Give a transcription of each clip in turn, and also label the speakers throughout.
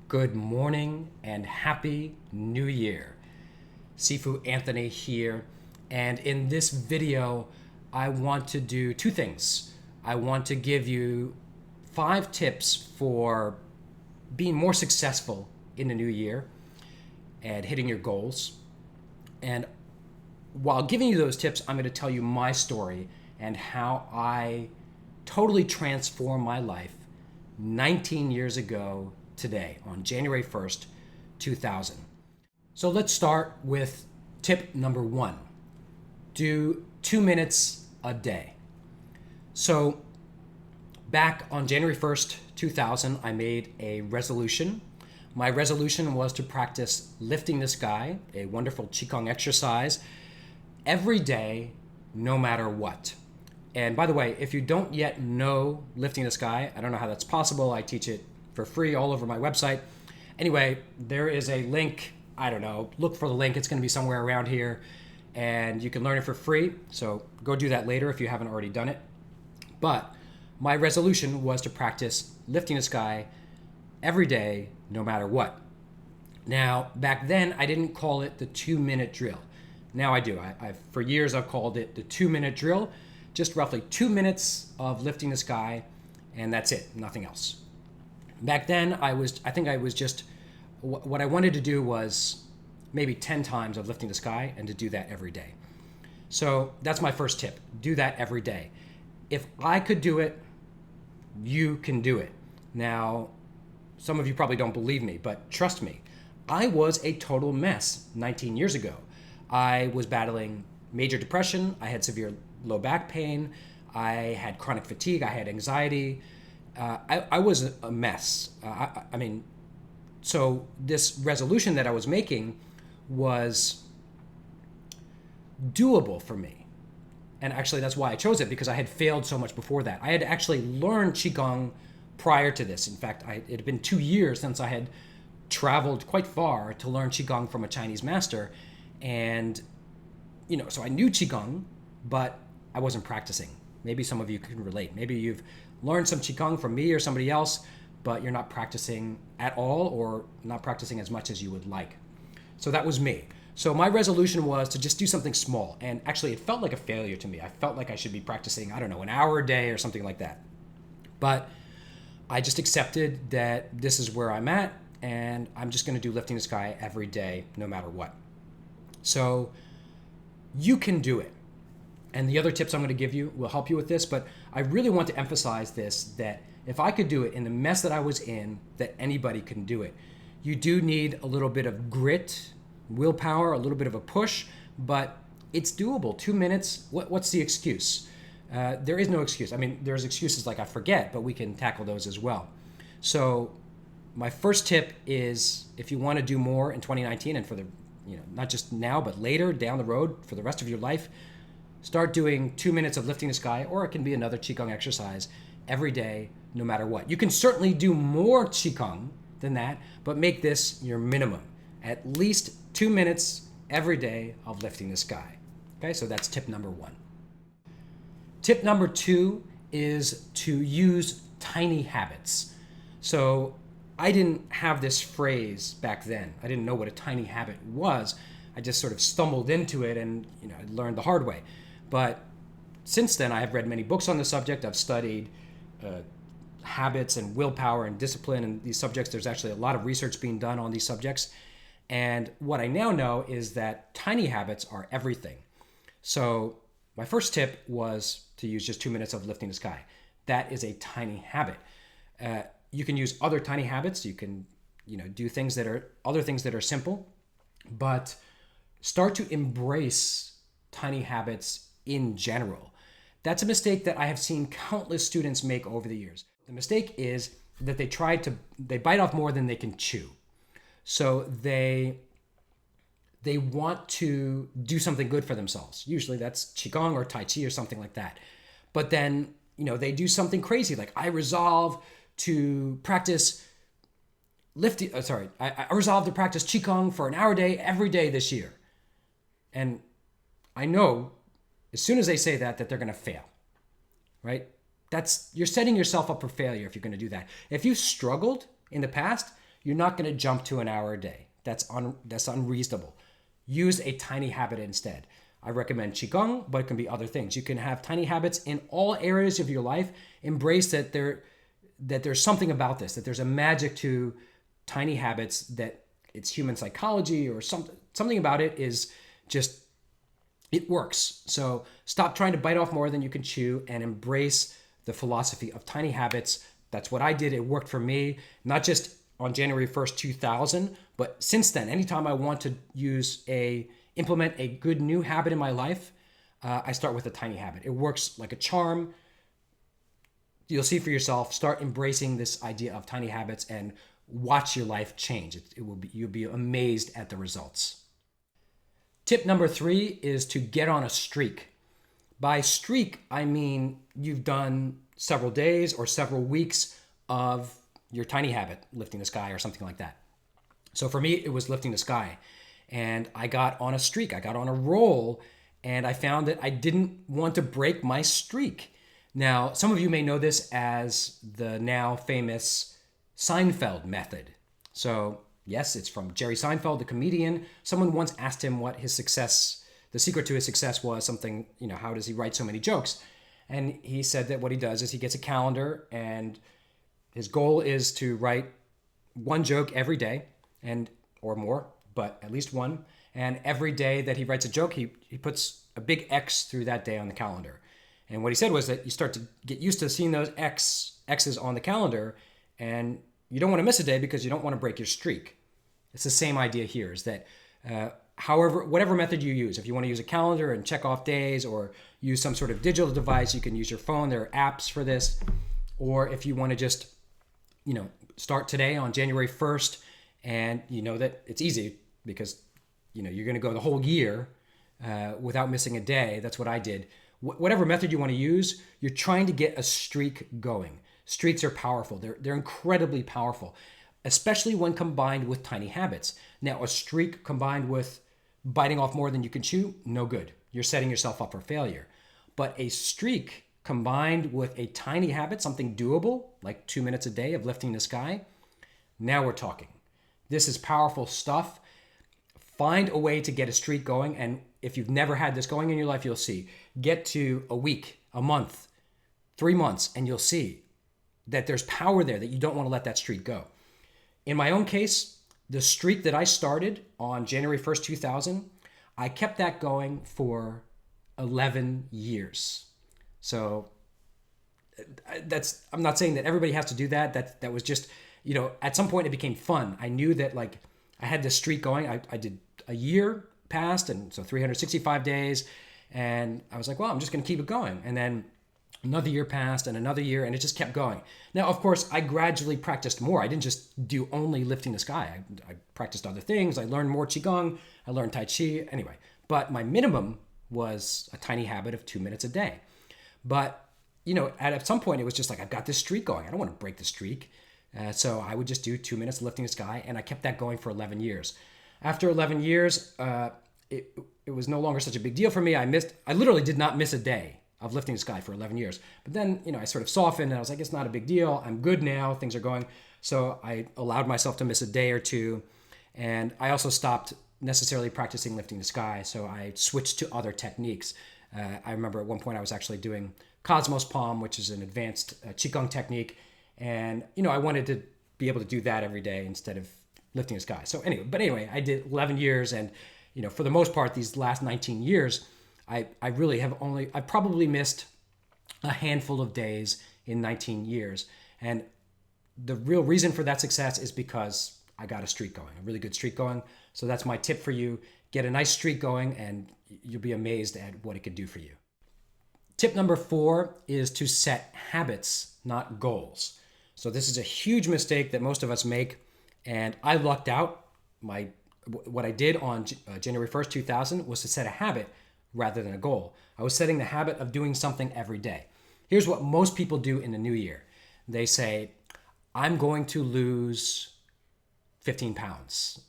Speaker 1: Good morning and happy new year. Sifu Anthony here. And in this video, I want to do two things. I want to give you 5 tips for being more successful in the new year and hitting your goals. And while giving you those tips, I'm going to tell you my story and how I totally transformed my life 19 years ago today on January 1st, 2000. So let's start with tip number 1. Do 2 minutes a day. So back on January 1st, 2000, I made a resolution. My resolution was to practice lifting the sky, a wonderful Qigong exercise, every day, no matter what. And by the way, if you don't yet know lifting the sky, I don't know how that's possible. I teach it for free all over my website. Anyway, there is a link. I don't know. Look for the link. It's going to be somewhere around here. And you can learn it for free. So go do that later if you haven't already done it. But my resolution was to practice lifting the sky every day, no matter what. Now, back then, I didn't call it the 2-minute drill. Now I do. For years, I've called it the 2-minute drill. Just roughly 2 minutes of lifting the sky, and that's it, nothing else. Back then, I think I was just, what I wanted to do was maybe 10 times of lifting the sky and to do that every day. So that's my first tip, do that every day. If I could do it, you can do it. Now, some of you probably don't believe me, but trust me, I was a total mess 19 years ago. I was battling major depression, I had severe low back pain, I had chronic fatigue, I had anxiety. I was a mess. So this resolution that I was making was doable for me. And actually, that's why I chose it, because I had failed so much before that. I had actually learned Qigong prior to this. In fact, it had been 2 years since I had traveled quite far to learn Qigong from a Chinese master. And, so I knew Qigong, but I wasn't practicing. Maybe some of you can relate. Maybe you've learned some Qigong from me or somebody else, but you're not practicing at all or not practicing as much as you would like. So that was me. So my resolution was to just do something small. And actually, it felt like a failure to me. I felt like I should be practicing, an hour a day or something like that. But I just accepted that this is where I'm at, and I'm just going to do lifting the sky every day, no matter what. So you can do it. And the other tips I'm going to give you will help you with this, but I really want to emphasize this, that if I could do it in the mess that I was in, that anybody can do it. You do need a little bit of grit, willpower, a little bit of a push, but it's doable. 2 minutes, what's the excuse? There is no excuse. There's excuses like I forget, but we can tackle those as well. So my first tip is, if you want to do more in 2019 and for the, not just now, but later down the road for the rest of your life, start doing 2 minutes of lifting the sky, or it can be another Qigong exercise every day, no matter what. You can certainly do more Qigong than that, but make this your minimum. At least 2 minutes every day of lifting the sky. Okay, so that's tip number 1. Tip number 2 is to use tiny habits. So I didn't have this phrase back then. I didn't know what a tiny habit was. I just sort of stumbled into it and I learned the hard way. But since then, I have read many books on the subject. I've studied habits and willpower and discipline and these subjects. There's actually a lot of research being done on these subjects. And what I now know is that tiny habits are everything. So my first tip was to use just 2 minutes of lifting the sky. That is a tiny habit. You can use other tiny habits. You can, do other things that are simple, but start to embrace tiny habits in general. That's a mistake that I have seen countless students make over the years. The mistake is that they bite off more than they can chew. So they want to do something good for themselves. Usually that's Qigong or Tai Chi or something like that. But then, they do something crazy. Like I resolve to practice I resolve to practice Qigong for an hour a day every day this year. And I know as soon as they say that they're going to fail, right? You're setting yourself up for failure if you're going to do that. If you struggled in the past, you're not going to jump to an hour a day. That's unreasonable. Use a tiny habit instead. I recommend Qigong, but it can be other things. You can have tiny habits in all areas of your life. Embrace that there's something about this, that there's a magic to tiny habits, that it's human psychology or something about it is just, it works. So stop trying to bite off more than you can chew and embrace the philosophy of tiny habits. That's what I did. It worked for me, not just on January 1st, 2000, but since then, anytime I want to implement a good new habit in my life, I start with a tiny habit. It works like a charm. You'll see for yourself. Start embracing this idea of tiny habits and watch your life change. You'll be amazed at the results. Tip number 3 is to get on a streak. By streak, I mean you've done several days or several weeks of your tiny habit, lifting the sky or something like that. So for me, it was lifting the sky. And I got on a streak. I got on a roll, and I found that I didn't want to break my streak. Now, some of you may know this as the now famous Seinfeld method. So yes, it's from Jerry Seinfeld, the comedian. Someone once asked him what his success, the secret to his success was, something, how does he write so many jokes? And he said that what he does is he gets a calendar, and his goal is to write one joke every day, or more, but at least one. And every day that he writes a joke, he puts a big X through that day on the calendar. And what he said was that you start to get used to seeing those X's on the calendar, and you don't want to miss a day because you don't want to break your streak. It's the same idea here, is that whatever method you use, if you want to use a calendar and check off days, or use some sort of digital device, you can use your phone. There are apps for this. Or if you want to just, start today on January 1st, and you know that it's easy because, you're going to go the whole year without missing a day. That's what I did. Whatever method you want to use, you're trying to get a streak going. Streaks are powerful. They're incredibly powerful, especially when combined with tiny habits. Now, a streak combined with biting off more than you can chew, no good. You're setting yourself up for failure. But a streak combined with a tiny habit, something doable, like 2 minutes a day of lifting the sky, now we're talking. This is powerful stuff. Find a way to get a streak going. And if you've never had this going in your life, you'll see. Get to a week, a month, 3 months, and you'll see that there's power there, that you don't want to let that streak go. In my own case, the streak that I started on January 1st, 2000, I kept that going for 11 years. So I'm not saying that everybody has to do that. That was just, at some point it became fun. I knew that I had this streak going. I did a year passed, and so 365 days. And I was like, well, I'm just going to keep it going. And then another year passed, and another year, and it just kept going. Now, of course, I gradually practiced more. I didn't just do only lifting the sky. I practiced other things. I learned more Qigong. I learned Tai Chi. Anyway, but my minimum was a tiny habit of 2 minutes a day. But, at some point, it was just like, I've got this streak going. I don't want to break the streak. So I would just do 2 minutes lifting the sky, and I kept that going for 11 years. After 11 years, it was no longer such a big deal for me. I literally did not miss a day of lifting the sky for 11 years. But then, I sort of softened, and I was like, it's not a big deal. I'm good now. Things are going. So I allowed myself to miss a day or two. And I also stopped necessarily practicing lifting the sky. So I switched to other techniques. I remember at one point I was actually doing Cosmos Palm, which is an advanced Qigong technique. And, I wanted to be able to do that every day instead of lifting the sky. So anyway, I did 11 years. And, for the most part, these last 19 years, I probably missed a handful of days in 19 years. And the real reason for that success is because I got a streak going, a really good streak going. So that's my tip for you. Get a nice streak going, and you'll be amazed at what it could do for you. Tip number 4 is to set habits, not goals. So this is a huge mistake that most of us make. And I lucked out. What I did on January 1st, 2000 was to set a habit rather than a goal. I was setting the habit of doing something every day. Here's what most people do in the new year. They say, I'm going to lose 15 pounds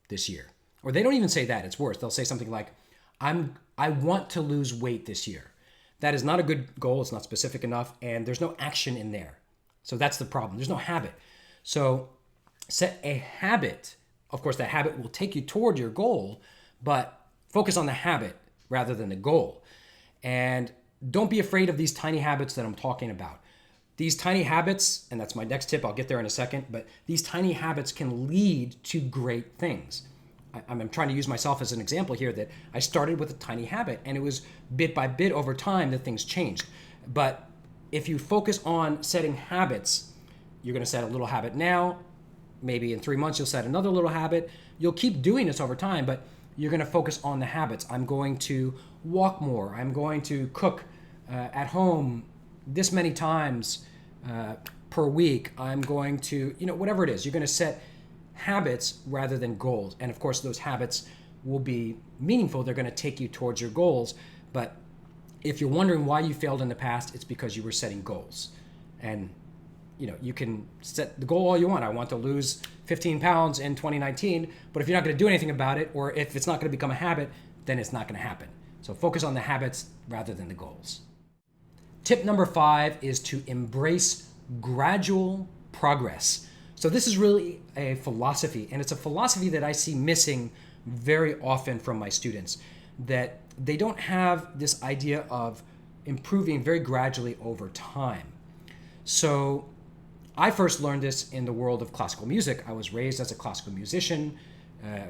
Speaker 1: this year. Or they don't even say that, it's worse. They'll say something like, I want to lose weight this year. That is not a good goal. It's not specific enough, and there's no action in there. So that's the problem. There's no habit. So set a habit. Of course, that habit will take you toward your goal, but focus on the habit rather than the goal. And don't be afraid of these tiny habits that I'm talking about. These tiny habits, and that's my next tip, I'll get there in a second, but these tiny habits can lead to great things. I'm trying to use myself as an example here, that I started with a tiny habit and it was bit by bit over time that things changed. But if you focus on setting habits, you're going to set a little habit now, maybe in 3 months you'll set another little habit. You'll keep doing this over time, but you're going to focus on the habits. I'm going to walk more. I'm going to cook at home this many times per week. I'm going to, whatever it is, you're going to set habits rather than goals. And of course, those habits will be meaningful. They're going to take you towards your goals. But if you're wondering why you failed in the past, it's because you were setting goals. And you can set the goal all you want. I want to lose 15 pounds in 2019, but if you're not going to do anything about it, or if it's not going to become a habit, then it's not going to happen. So focus on the habits rather than the goals. Tip number 5 is to embrace gradual progress. So this is really a philosophy, and it's a philosophy that I see missing very often from my students, that they don't have this idea of improving very gradually over time. So I first learned this in the world of classical music. I was raised as a classical musician,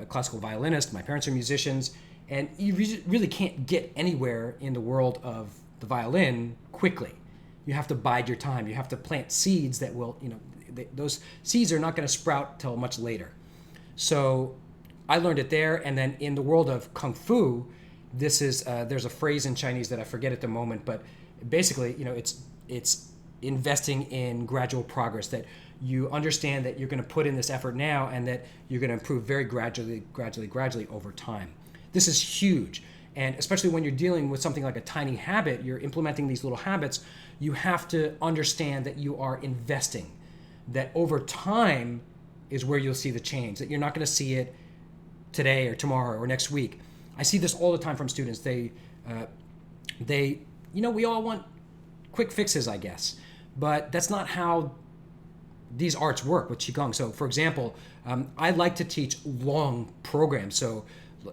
Speaker 1: a classical violinist. My parents are musicians, and you really can't get anywhere in the world of the violin quickly. You have to bide your time. You have to plant seeds that will, those seeds are not going to sprout till much later. So I learned it there, and then in the world of Kung Fu, this is there's a phrase in Chinese that I forget at the moment, but basically, it's investing in gradual progress, that you understand that you're going to put in this effort now and that you're going to improve very gradually over time. This is huge. And especially when you're dealing with something like a tiny habit, you're implementing these little habits, you have to understand that you are investing, that over time is where you'll see the change, that you're not going to see it today or tomorrow or next week. I see this all the time from students. They we all want quick fixes, I guess, but that's not how these arts work with Qigong. So for example, I like to teach long programs. So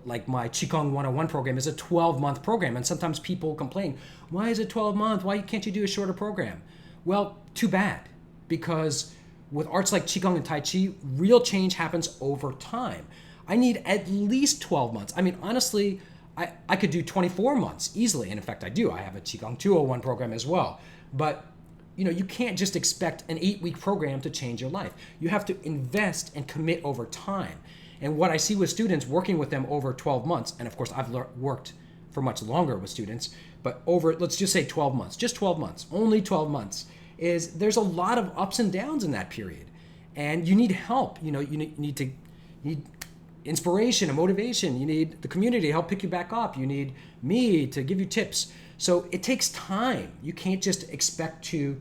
Speaker 1: like my Qigong 101 program is a 12-month program, and sometimes people complain, why is it 12 months? Why can't you do a shorter program? Well, too bad, because with arts like Qigong and Tai Chi, real change happens over time. I need at least 12 months. I mean, honestly, I could do 24 months easily, and in fact I do. I have a Qigong 201 program as well. But you can't just expect an 8-week program to change your life. You have to invest and commit over time. And what I see with students, working with them over 12 months, and of course I've worked for much longer with students, but over, let's just say 12 months, just 12 months, only 12 months, is there's a lot of ups and downs in that period. And you need help. You need inspiration and motivation. You need the community to help pick you back up. You need me to give you tips. So it takes time. You can't just expect to,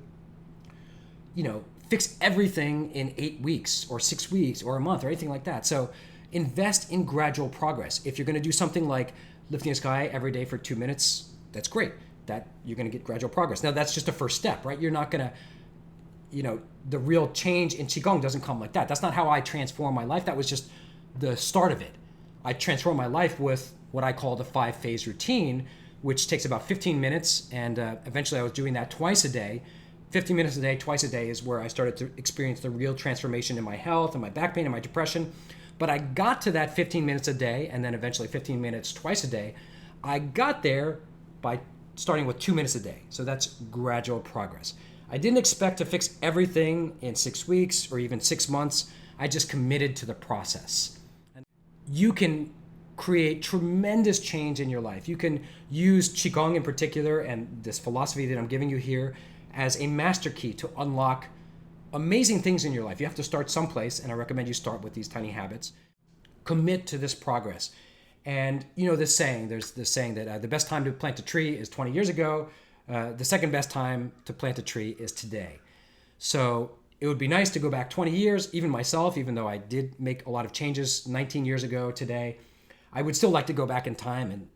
Speaker 1: fix everything in 8 weeks or 6 weeks or a month or anything like that. So invest in gradual progress. If you're going to do something like lifting a sky every day for 2 minutes, that's great. That you're going to get gradual progress. Now that's just a first step, right? You're not going to, the real change in Qigong doesn't come like that. That's not how I transform my life. That was just the start of it. I transformed my life with what I call the 5-phase routine, which takes about 15 minutes. And eventually I was doing that twice a day. 15 minutes a day, twice a day is where I started to experience the real transformation in my health and my back pain and my depression. But I got to that 15 minutes a day, and then eventually 15 minutes twice a day. I got there by starting with 2 minutes a day. So that's gradual progress. I didn't expect to fix everything in 6 weeks or even 6 months. I just committed to the process. You can create tremendous change in your life. You can use Qigong in particular and this philosophy that I'm giving you here as a master key to unlock amazing things in your life. You have to start someplace, and I recommend you start with these tiny habits. Commit to this progress. And there's this saying that the best time to plant a tree is 20 years ago. The second best time to plant a tree is today. So it would be nice to go back 20 years, even myself, even though I did make a lot of changes 19 years ago today. I would still like to go back in time and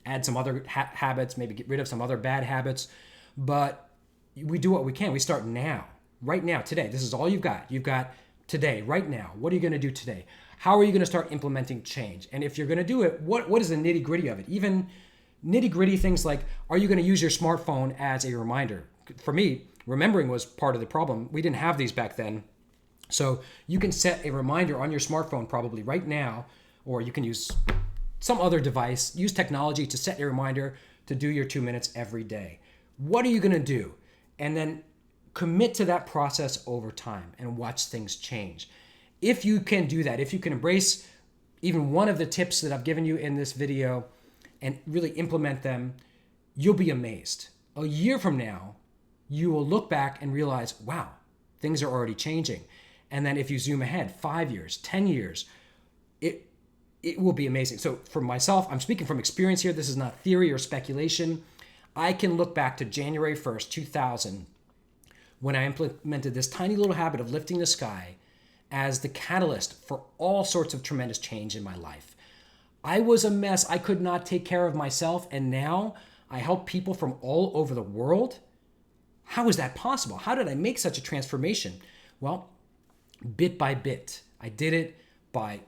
Speaker 1: add some other habits, maybe get rid of some other bad habits. But we do what we can. We start now, right now, today. This is all you've got. You've got today, right now? What are you going to do today? How are you going to start implementing change? And if you're going to do it, what is the nitty gritty of it? Even nitty gritty things like, are you going to use your smartphone as a reminder? For me, remembering was part of the problem. We didn't have these back then. So you can set a reminder on your smartphone probably right now, or you can use some other device, use technology to set a reminder to do your 2 minutes every day. What are you going to do? And then commit to that process over time and watch things change. If you can do that, if you can embrace even one of the tips that I've given you in this video and really implement them, you'll be amazed. A year from now, you will look back and realize, wow, things are already changing. And then if you zoom ahead 5 years, 10 years, it will be amazing. So for myself, I'm speaking from experience here. This is not theory or speculation. I can look back to January 1st, 2000, when I implemented this tiny little habit of lifting the sky as the catalyst for all sorts of tremendous change in my life. I was a mess. I could not take care of myself. And now I help people from all over the world. How is that possible? How did I make such a transformation? Well, bit by bit, I did it by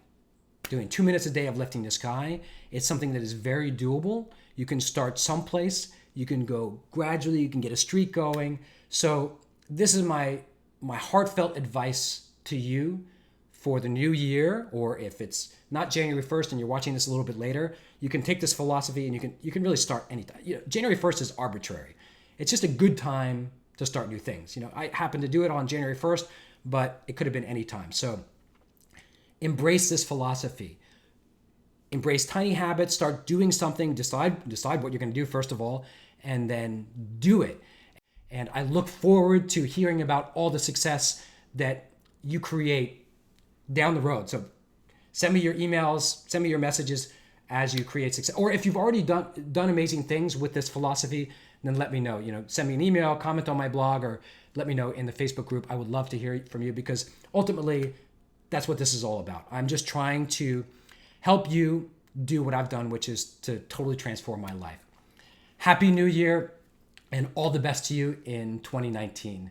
Speaker 1: doing 2 minutes a day of lifting the sky. It's something that is very doable. You can start someplace. You can go gradually. You can get a streak going. So this is my heartfelt advice to you for the new year, or if it's not January 1st and you're watching this a little bit later, you can take this philosophy and you can really start anytime. January 1st is arbitrary. It's just a good time to start new things. I happened to do it on January 1st, but it could have been any time. So embrace this philosophy. Embrace tiny habits, start doing something, decide what you're going to do first of all, and then do it. And I look forward to hearing about all the success that you create down the road. So send me your emails, send me your messages as you create success. Or if you've already done amazing things with this philosophy, then let me know. Send me an email, comment on my blog, or let me know in the Facebook group. I would love to hear from you, because ultimately that's what this is all about. I'm just trying to help you do what I've done, which is to totally transform my life. Happy New Year and all the best to you in 2019.